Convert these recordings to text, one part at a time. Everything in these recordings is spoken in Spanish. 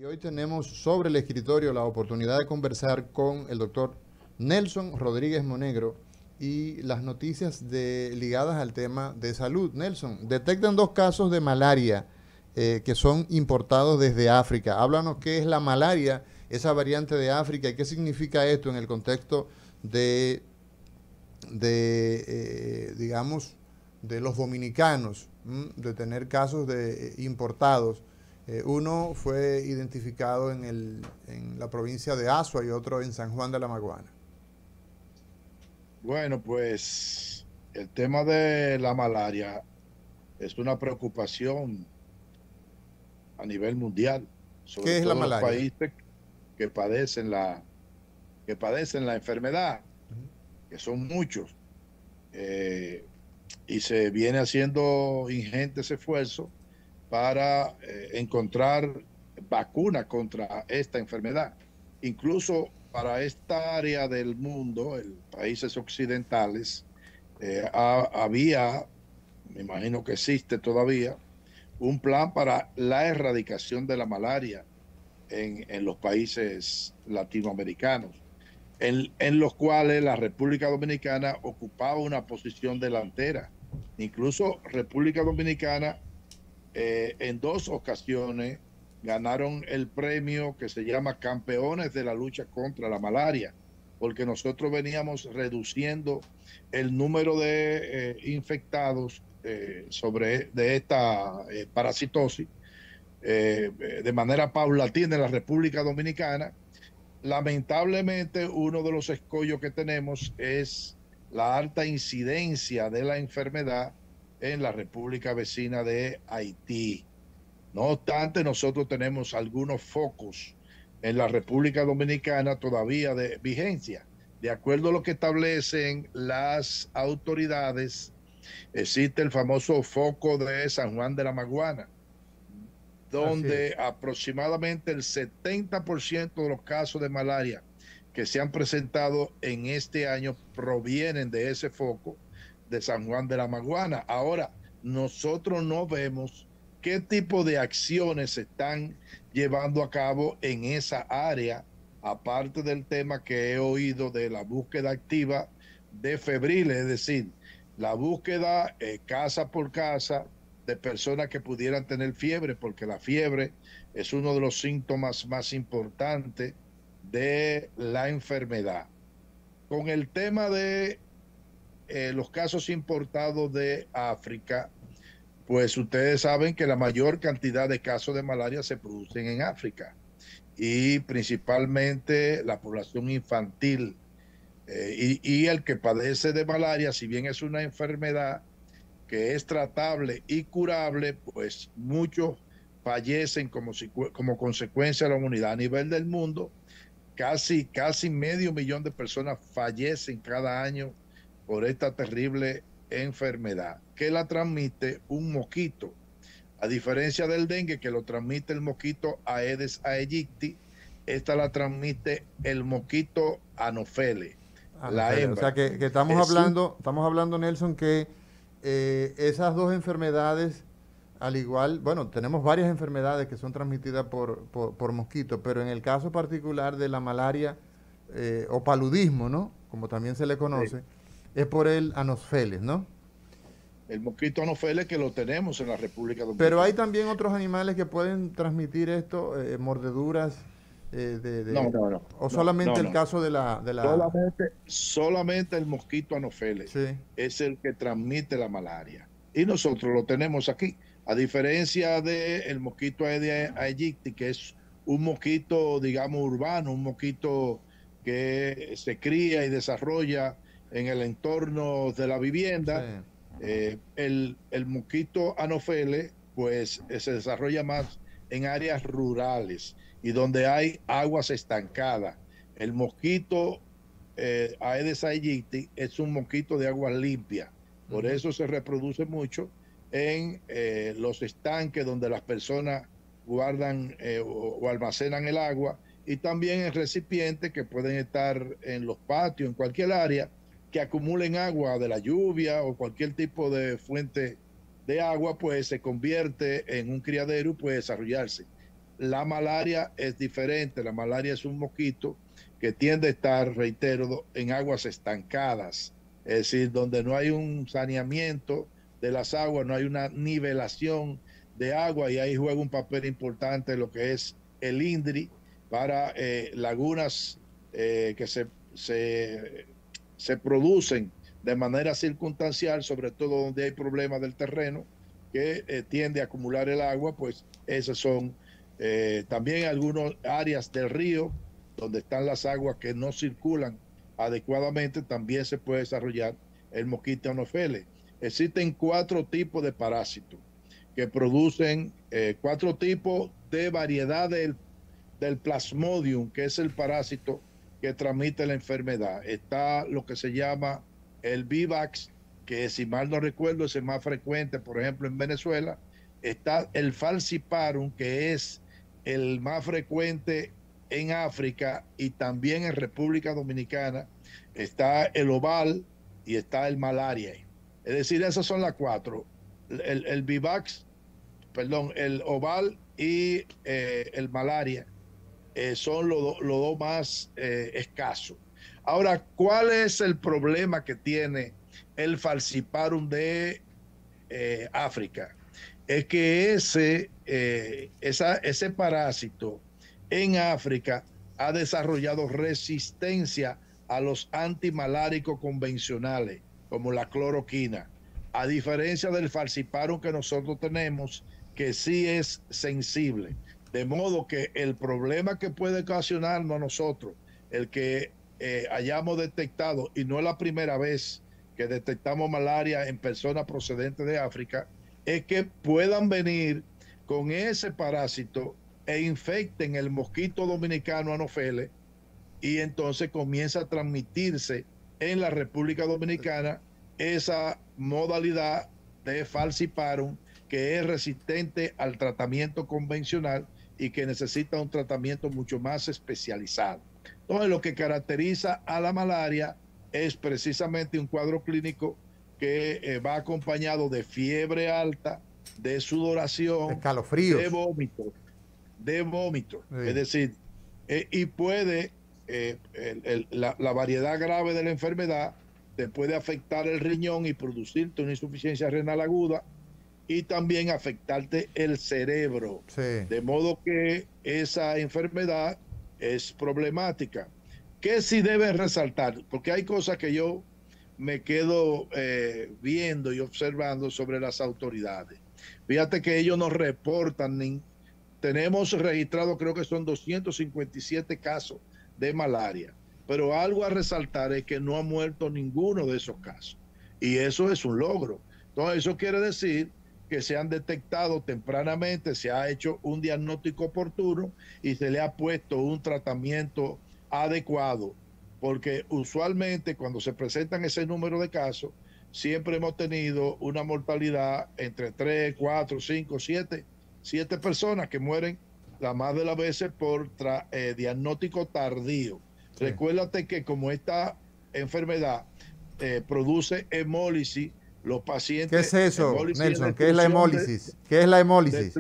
hoy tenemos sobre el escritorio la oportunidad de conversar con el doctor Nelson Rodríguez Monegro y las noticias ligadas al tema de salud. Nelson, detectan dos casos de malaria que son importados desde África. Háblanos qué es la malaria, esa variante de África, y qué significa esto en el contexto de, digamos, de los dominicanos, de tener casos de importados. Uno fue identificado en la provincia de Azua y otro en San Juan de la Maguana. Bueno, pues el tema de la malaria es una preocupación a nivel mundial, sobre ¿Qué es la todo los malaria? países que padecen que padecen la enfermedad, que son muchos, eh, y se viene haciendo ingentes esfuerzos para encontrar vacunas contra esta enfermedad. Incluso para esta área del mundo, en países occidentales, había, me imagino que existe todavía, un plan para la erradicación de la malaria en los países latinoamericanos, en los cuales la República Dominicana ocupaba una posición delantera. Incluso República Dominicana en dos ocasiones ganaron el premio que se llama Campeones de la lucha contra la malaria, porque nosotros veníamos reduciendo el número de infectados de esta parasitosis de manera paulatina en la República Dominicana. Lamentablemente, uno de los escollos que tenemos es la alta incidencia de la enfermedad en la República vecina de Haití. No obstante, nosotros tenemos algunos focos en la República Dominicana todavía de vigencia. De acuerdo a lo que establecen las autoridades, existe el famoso foco de San Juan de la Maguana, Así es. donde aproximadamente el 70% de los casos de malaria que se han presentado en este año provienen de ese foco de San Juan de la Maguana. Ahora, nosotros no vemos qué tipo de acciones se están llevando a cabo en esa área, aparte del tema que he oído de la búsqueda activa de febriles, es decir, la búsqueda casa por casa de personas que pudieran tener fiebre, porque la fiebre es uno de los síntomas más importantes de la enfermedad. Con el tema de los casos importados de África, pues ustedes saben que la mayor cantidad de casos de malaria se producen en África y principalmente la población infantil y el que padece de malaria, si bien es una enfermedad que es tratable y curable, pues muchos fallecen como consecuencia de la humanidad. A nivel del mundo, casi medio millón de personas fallecen cada año por esta terrible enfermedad que la transmite un mosquito. A diferencia del dengue, que lo transmite el mosquito Aedes aegypti, esta la transmite el mosquito Anopheles, Ah, no, la Fele. O sea hembra. que Es un estamos hablando, Nelson, que esas dos enfermedades, al igual, bueno, tenemos varias enfermedades que son transmitidas por mosquitos, pero en el caso particular de la malaria o paludismo, ¿no? Como también se le conoce, es por el anosfeles, ¿no? el mosquito Anopheles que lo tenemos en la República Pero hay Dominicana. también otros animales que pueden transmitir esto, mordeduras, No, no, no, o no, solamente no, el no. caso de la, Solamente el mosquito Anopheles sí. es el que transmite la malaria. Y nosotros lo tenemos aquí. A diferencia del mosquito Aedes aegypti, que es un mosquito, digamos, urbano, un mosquito que se cría y desarrolla en el entorno de la Sí. vivienda, el mosquito Anopheles, pues se desarrolla más en áreas rurales y donde hay aguas estancadas. El mosquito Aedes aegypti es un mosquito de aguas limpias, por Ujú. eso se reproduce mucho en los estanques donde las personas guardan o almacenan el agua y también en recipientes que pueden estar en los patios, en cualquier área que acumulen agua de la lluvia o cualquier tipo de fuente de agua, pues se convierte en un criadero y puede desarrollarse. La malaria es diferente. La malaria es un mosquito que tiende a estar, reitero, en aguas estancadas, es decir, donde no hay un saneamiento de las aguas, no hay una nivelación de agua, y ahí juega un papel importante lo que es el INDRI para lagunas que se producen de manera circunstancial, sobre todo donde hay problemas del terreno que tiende a acumular el agua. Pues esas son también algunas áreas del río donde están las aguas que no circulan adecuadamente, también se puede desarrollar el mosquito anófeles. Existen 4 tipos de parásitos que producen 4 tipos de variedad del Plasmodium, que es el parásito que transmite la enfermedad. Está lo que se llama el Vivax, que si mal no recuerdo es el más frecuente, por ejemplo, en Venezuela. Está el Falciparum, que es el más frecuente en África y también en República Dominicana. Está el oval y está el malaria. Es decir, esas son las 4. El Vivax, perdón, el oval y el malaria son los dos más escasos. Ahora, ¿cuál es el problema que tiene el Falciparum de África? Es que ese parásito en África ha desarrollado resistencia a los antimaláricos convencionales, como la cloroquina, a diferencia del Falciparum que nosotros tenemos, que sí es sensible. De modo que el problema que puede ocasionarnos a nosotros, el que hayamos detectado, y no es la primera vez que detectamos malaria en personas procedentes de África, es que puedan venir con ese parásito e infecten el mosquito dominicano anófeles, y entonces comienza a transmitirse en la República Dominicana esa modalidad de Falciparum, que es resistente al tratamiento convencional y que necesita un tratamiento mucho más especializado. Entonces, lo que caracteriza a la malaria es precisamente un cuadro clínico que va acompañado de fiebre alta, de sudoración, escalofríos, de vómito. Sí. Es decir, y puede, la variedad grave de la enfermedad te puede afectar el riñón y producirte una insuficiencia renal aguda, y también afectarte el cerebro. Sí. De modo que esa enfermedad es problemática. ¿Qué sí deben resaltar? Porque hay cosas que yo me quedo viendo y observando sobre las autoridades. Fíjate que ellos nos reportan, tenemos registrado, creo que son 257 casos de malaria, pero algo a resaltar es que no ha muerto ninguno de esos casos, y eso es un logro. Entonces, eso quiere decir que se han detectado tempranamente, se ha hecho un diagnóstico oportuno y se le ha puesto un tratamiento adecuado, porque usualmente cuando se presentan ese número de casos, siempre hemos tenido una mortalidad entre 3, 4, 5, 7 personas que mueren la más de las veces por diagnóstico tardío. Sí. Recuérdate que como esta enfermedad produce hemólisis, los pacientes... ¿Qué es eso, Nelson? ¿Qué es la hemólisis? ¿Qué es la hemólisis?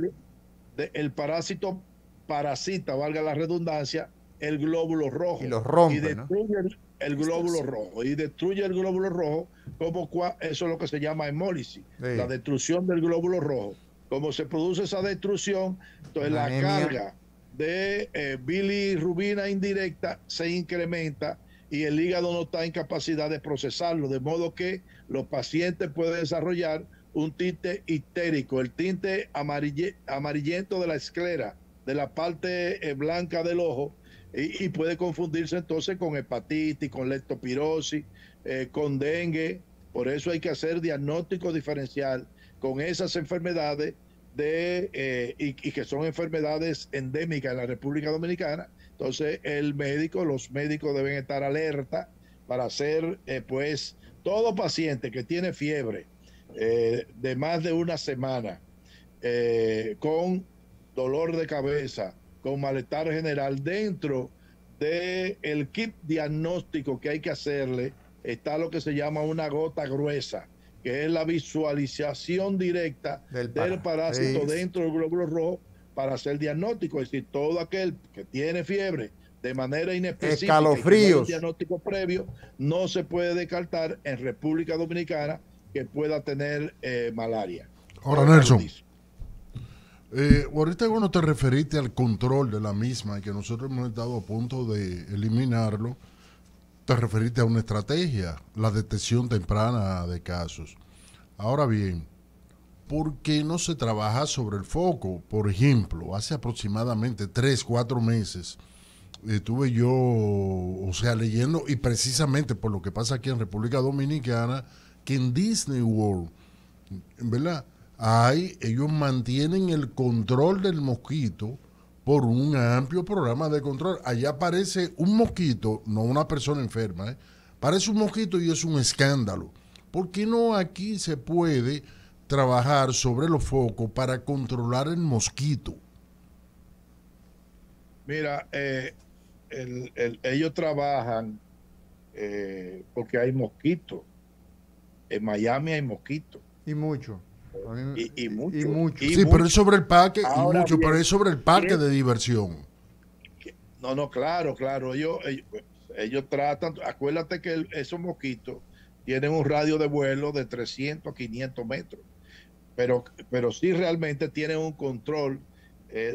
El parásito parasita, valga la redundancia, el glóbulo rojo. Y los rompe, y destruye, ¿no? el glóbulo rojo. Y destruye el glóbulo rojo, eso es lo que se llama hemólisis, sí. La destrucción del glóbulo rojo. Como se produce esa destrucción, entonces la carga de bilirrubina indirecta se incrementa y el hígado no está en capacidad de procesarlo, de modo que los pacientes pueden desarrollar un tinte ictérico, el tinte amarillento de la esclera, de la parte blanca del ojo, y puede confundirse entonces con hepatitis, con leptospirosis, con dengue. Por eso hay que hacer diagnóstico diferencial con esas enfermedades y que son enfermedades endémicas en la República Dominicana. Entonces los médicos deben estar alerta para hacer, pues, todo paciente que tiene fiebre de más de una semana, con dolor de cabeza, con malestar general, dentro del kit diagnóstico que hay que hacerle está lo que se llama una gota gruesa, que es la visualización directa del parásito dentro del glóbulo rojo, para hacer diagnóstico. Es decir, todo aquel que tiene fiebre de manera inespecífica, escalofríos, y que no hay un diagnóstico previo, no se puede descartar en República Dominicana que pueda tener malaria. Ahora, Nelson, ahorita cuando te referiste al control de la misma y que nosotros hemos estado a punto de eliminarlo, te referiste a una estrategia, la detección temprana de casos. Ahora bien, ¿por qué no se trabaja sobre el foco? Por ejemplo, hace aproximadamente 3, 4 meses estuve yo, o sea, leyendo, y precisamente por lo que pasa aquí en República Dominicana, que en Disney World, ¿verdad? Ellos mantienen el control del mosquito por un amplio programa de control. Allá aparece un mosquito, no una persona enferma, parece un mosquito y es un escándalo. ¿Por qué no aquí se puede trabajar sobre los focos para controlar el mosquito? Mira, ellos trabajan porque hay mosquitos. En Miami hay mosquitos. y mucho. Y mucho. Y mucho. Sí, pero es sobre el parque, y Ahora mucho, bien, pero es sobre el parque de diversión. No, claro. Ellos tratan, acuérdate que esos mosquitos tienen un radio de vuelo de 300 a 500 metros. Pero sí realmente tienen un control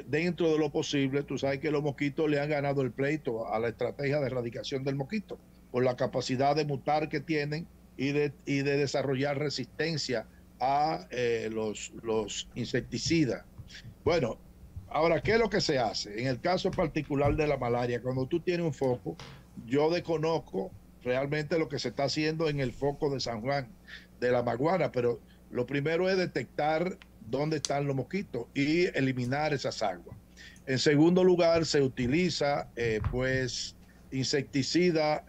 dentro de lo posible. Tú sabes que los mosquitos le han ganado el pleito a la estrategia de erradicación del mosquito por la capacidad de mutar que tienen y de desarrollar resistencia a los insecticidas. Bueno, ahora, ¿qué es lo que se hace? En el caso particular de la malaria, cuando tú tienes un foco, yo desconozco realmente lo que se está haciendo en el foco de San Juan, de la Maguana, pero lo primero es detectar dónde están los mosquitos y eliminar esas aguas. En segundo lugar, se utiliza pues insecticida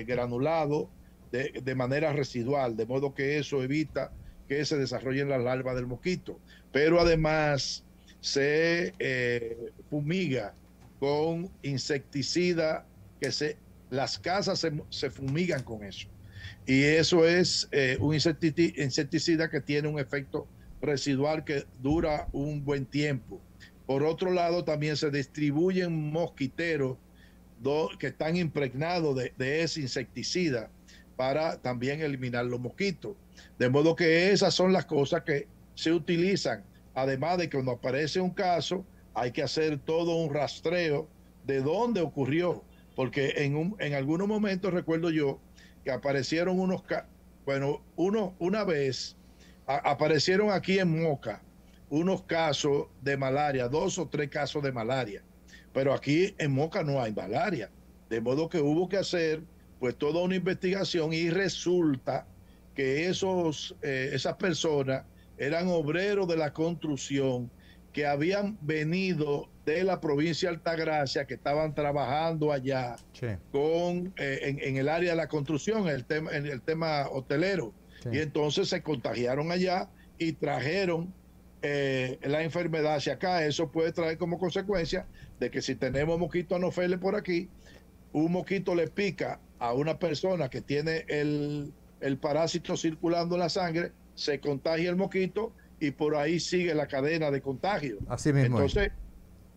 granulado de manera residual, de modo que eso evita que se desarrollen las larvas del mosquito. Pero además se fumiga con insecticida las casas se fumigan con eso. Y eso es un insecticida que tiene un efecto residual que dura un buen tiempo. Por otro lado, también se distribuyen mosquiteros que están impregnados de ese insecticida para también eliminar los mosquitos. De modo que esas son las cosas que se utilizan. Además de que cuando aparece un caso, hay que hacer todo un rastreo de dónde ocurrió. Porque en algunos momentos recuerdo yo que aparecieron una vez aparecieron aquí en Moca unos casos de malaria, 2 o 3 casos de malaria. Pero aquí en Moca no hay malaria. De modo que hubo que hacer pues toda una investigación y resulta que esas personas eran obreros de la construcción que habían venido de la provincia de Altagracia, que estaban trabajando allá sí. En el área de la construcción, en el tema hotelero. Sí. Y entonces se contagiaron allá y trajeron la enfermedad hacia acá. Eso puede traer como consecuencia de que si tenemos mosquito anófeles por aquí, un mosquito le pica a una persona que tiene el parásito circulando en la sangre, se contagia el mosquito y por ahí sigue la cadena de contagio. Así mismo. Entonces,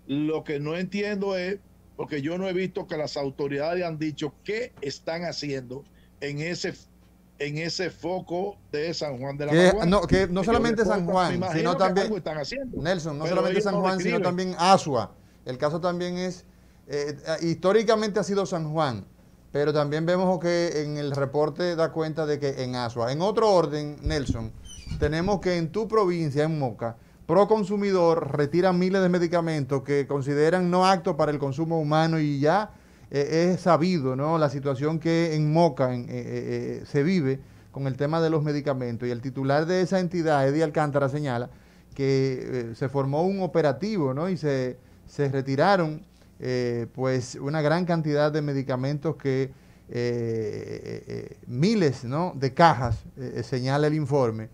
lo que no entiendo es, porque yo no he visto que las autoridades han dicho qué están haciendo en ese foco de San Juan de la Maguana. Que no solamente San Juan, sino también algo están haciendo. Nelson, no solamente San Juan, sino también Asua. El caso también es, históricamente ha sido San Juan, pero también vemos que en el reporte da cuenta de que en Asua. En otro orden, Nelson, tenemos que en tu provincia, en Moca, Proconsumidor retira miles de medicamentos que consideran no aptos para el consumo humano y ya es sabido, ¿no?, la situación que en Moca se vive con el tema de los medicamentos. Y el titular de esa entidad, Eddie Alcántara, señala que se formó un operativo, ¿no?, y se retiraron pues una gran cantidad de medicamentos que miles, ¿no?, de cajas, señala el informe.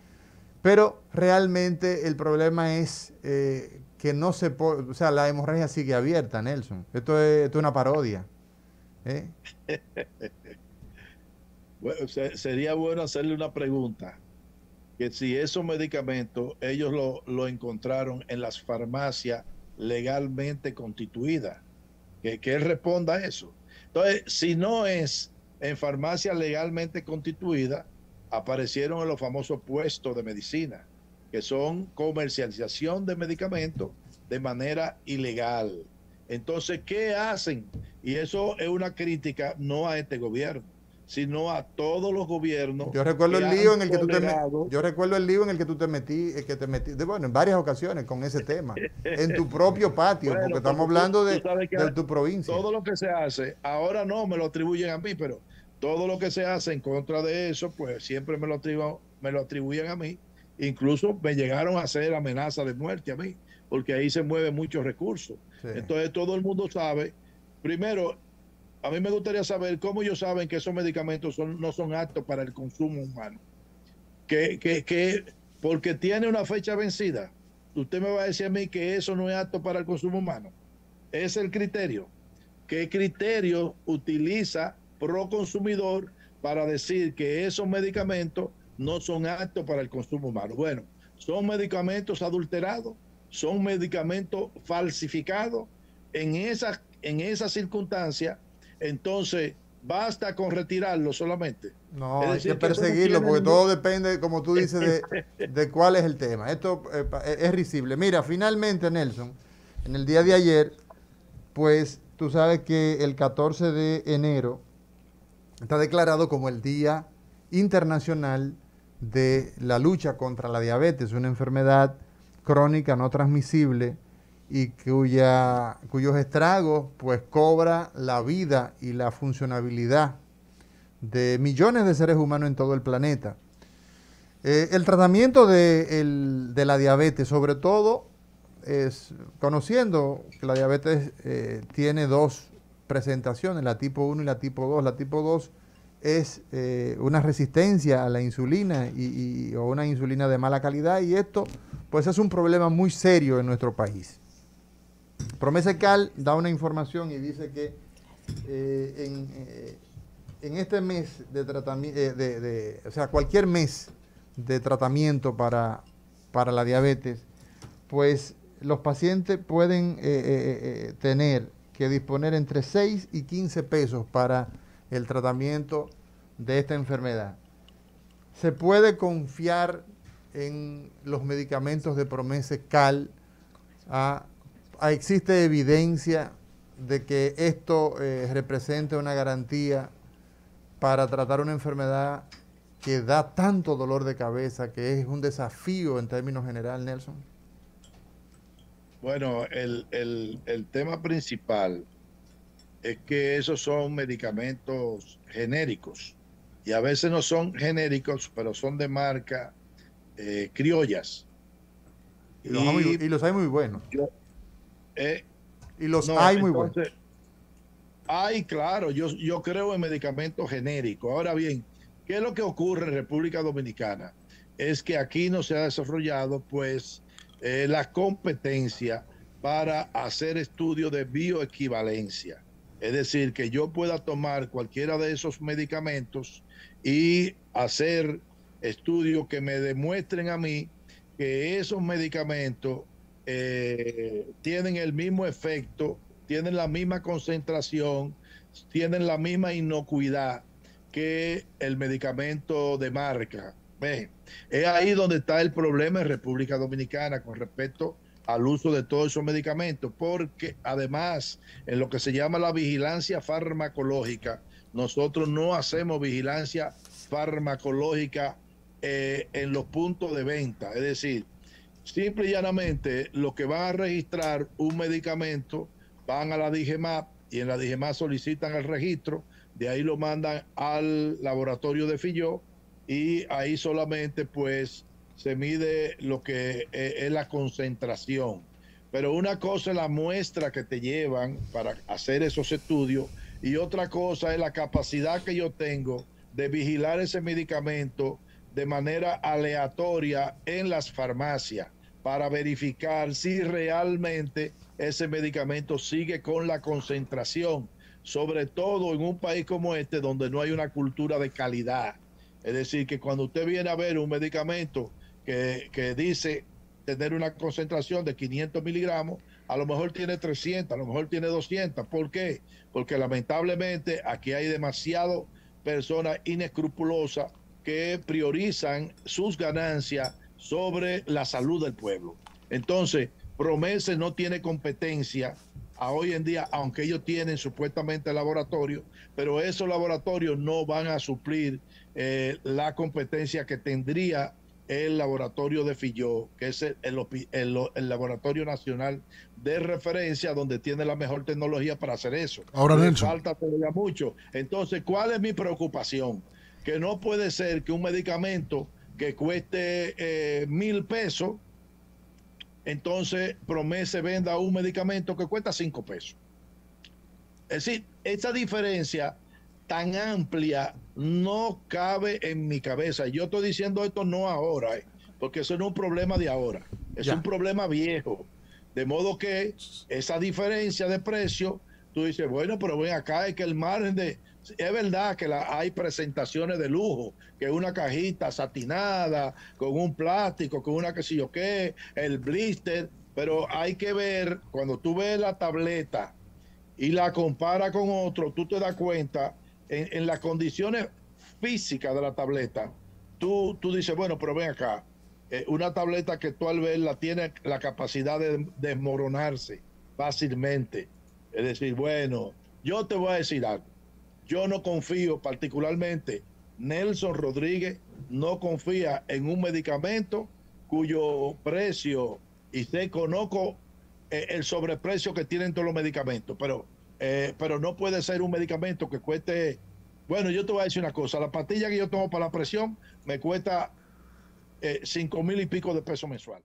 Pero realmente el problema es que no se puede, o sea, la hemorragia sigue abierta, Nelson. Esto es una parodia. Bueno, sería bueno hacerle una pregunta, que si esos medicamentos ellos lo encontraron en las farmacias legalmente constituida. Que él responda a eso. Entonces, si no es en farmacia legalmente constituida, aparecieron en los famosos puestos de medicina, que son comercialización de medicamentos de manera ilegal. Entonces, ¿qué hacen? Y eso es una crítica no a este gobierno, sino a todos los gobiernos. Yo recuerdo el lío en el que tú te metí, bueno, en varias ocasiones con ese tema, en tu propio patio, Bueno, porque estamos hablando de tu que provincia. todo lo que se hace, ahora no me lo atribuyen a mí, pero todo lo que se hace en contra de eso, pues siempre me lo atribuyen a mí. Incluso me llegaron a hacer amenaza de muerte a mí, porque ahí se mueven muchos recursos. Sí. Entonces todo el mundo sabe. Primero, a mí me gustaría saber cómo ellos saben que esos medicamentos no son aptos para el consumo humano. Porque tiene una fecha vencida. Usted me va a decir a mí que eso no es apto para el consumo humano. Es el criterio. ¿Qué criterio utiliza Proconsumidor para decir que esos medicamentos no son aptos para el consumo humano? Bueno, son medicamentos adulterados, son medicamentos falsificados. En esa circunstancia, entonces basta con retirarlo solamente. No, hay que perseguirlo, porque todo depende, como tú dices, de cuál es el tema. Esto es risible. Mira, finalmente, Nelson, en el día de ayer, pues tú sabes que el 14 de enero está declarado como el Día Internacional de la Lucha contra la Diabetes, una enfermedad crónica no transmisible y cuyos estragos pues cobra la vida y la funcionabilidad de millones de seres humanos en todo el planeta. El tratamiento de la diabetes, sobre todo, conociendo que la diabetes tiene dos presentaciones, la tipo 1 y la tipo 2. La tipo 2 es una resistencia a la insulina o una insulina de mala calidad, y esto pues es un problema muy serio en nuestro país. Promesecal da una información y dice que en este mes de tratamiento, o sea, cualquier mes de tratamiento para la diabetes, pues los pacientes pueden tener que disponer entre 6 y 15 pesos para el tratamiento de esta enfermedad. ¿Se puede confiar en los medicamentos de Promesecal? ¿Existe evidencia de que esto representa una garantía para tratar una enfermedad que da tanto dolor de cabeza, que es un desafío en términos general, Nelson? Bueno, el tema principal es que esos son medicamentos genéricos, y a veces no son genéricos, pero son de marca criollas. Y los hay muy buenos. Muy buenos. Hay, claro, yo creo en medicamentos genéricos. Ahora bien, ¿qué es lo que ocurre en República Dominicana? Es que aquí no se ha desarrollado pues la competencia para hacer estudios de bioequivalencia. Es decir, que yo pueda tomar cualquiera de esos medicamentos y hacer estudios que me demuestren a mí que esos medicamentos tienen el mismo efecto, tienen la misma concentración, tienen la misma inocuidad que el medicamento de marca. Es ahí donde está el problema en República Dominicana con respecto al uso de todos esos medicamentos, porque además en lo que se llama la vigilancia farmacológica, nosotros no hacemos vigilancia farmacológica en los puntos de venta. Es decir, simple y llanamente lo que van a registrar un medicamento, van a la DGMAP y en la DGMAP solicitan el registro, de ahí lo mandan al laboratorio de Filló y ahí solamente pues se mide lo que es la concentración. Pero una cosa es la muestra que te llevan para hacer esos estudios y otra cosa es la capacidad que yo tengo de vigilar ese medicamento de manera aleatoria en las farmacias para verificar si realmente ese medicamento sigue con la concentración, sobre todo en un país como este donde no hay una cultura de calidad. Es decir, que cuando usted viene a ver un medicamento que dice tener una concentración de 500 miligramos, a lo mejor tiene 300, a lo mejor tiene 200. ¿Por qué? Porque lamentablemente aquí hay demasiado personas inescrupulosas que priorizan sus ganancias sobre la salud del pueblo. Entonces, Promese no tiene competencia a hoy en día, aunque ellos tienen supuestamente laboratorios, pero esos laboratorios no van a suplir la competencia que tendría el laboratorio de Filló, que es el laboratorio nacional de referencia, donde tiene la mejor tecnología para hacer eso. Ahora, Nelson, falta todavía mucho. Entonces, ¿cuál es mi preocupación? Que no puede ser que un medicamento que cueste 1,000 pesos, entonces Promese venda un medicamento que cuesta 5 pesos. Es decir, esa diferencia tan amplia no cabe en mi cabeza. Yo estoy diciendo esto no ahora, porque eso no es un problema de ahora, es un problema viejo. De modo que esa diferencia de precio, tú dices, bueno, pero ven acá, es que el margen de... Es verdad que hay presentaciones de lujo, que una cajita satinada, con un plástico, con una qué sé yo qué, el blister, pero hay que ver, cuando tú ves la tableta y la compara con otro, tú te das cuenta en las condiciones físicas de la tableta. Tú dices, bueno, pero ven acá, una tableta que tú al verla tiene la capacidad de desmoronarse fácilmente. Es decir, bueno, yo te voy a decir algo. Yo no confío, particularmente Nelson Rodríguez no confía en un medicamento cuyo precio, y sé, conozco el sobreprecio que tienen todos los medicamentos, pero no puede ser un medicamento que cueste, bueno, yo te voy a decir una cosa, la pastilla que yo tomo para la presión me cuesta 5,000 y pico de pesos mensual.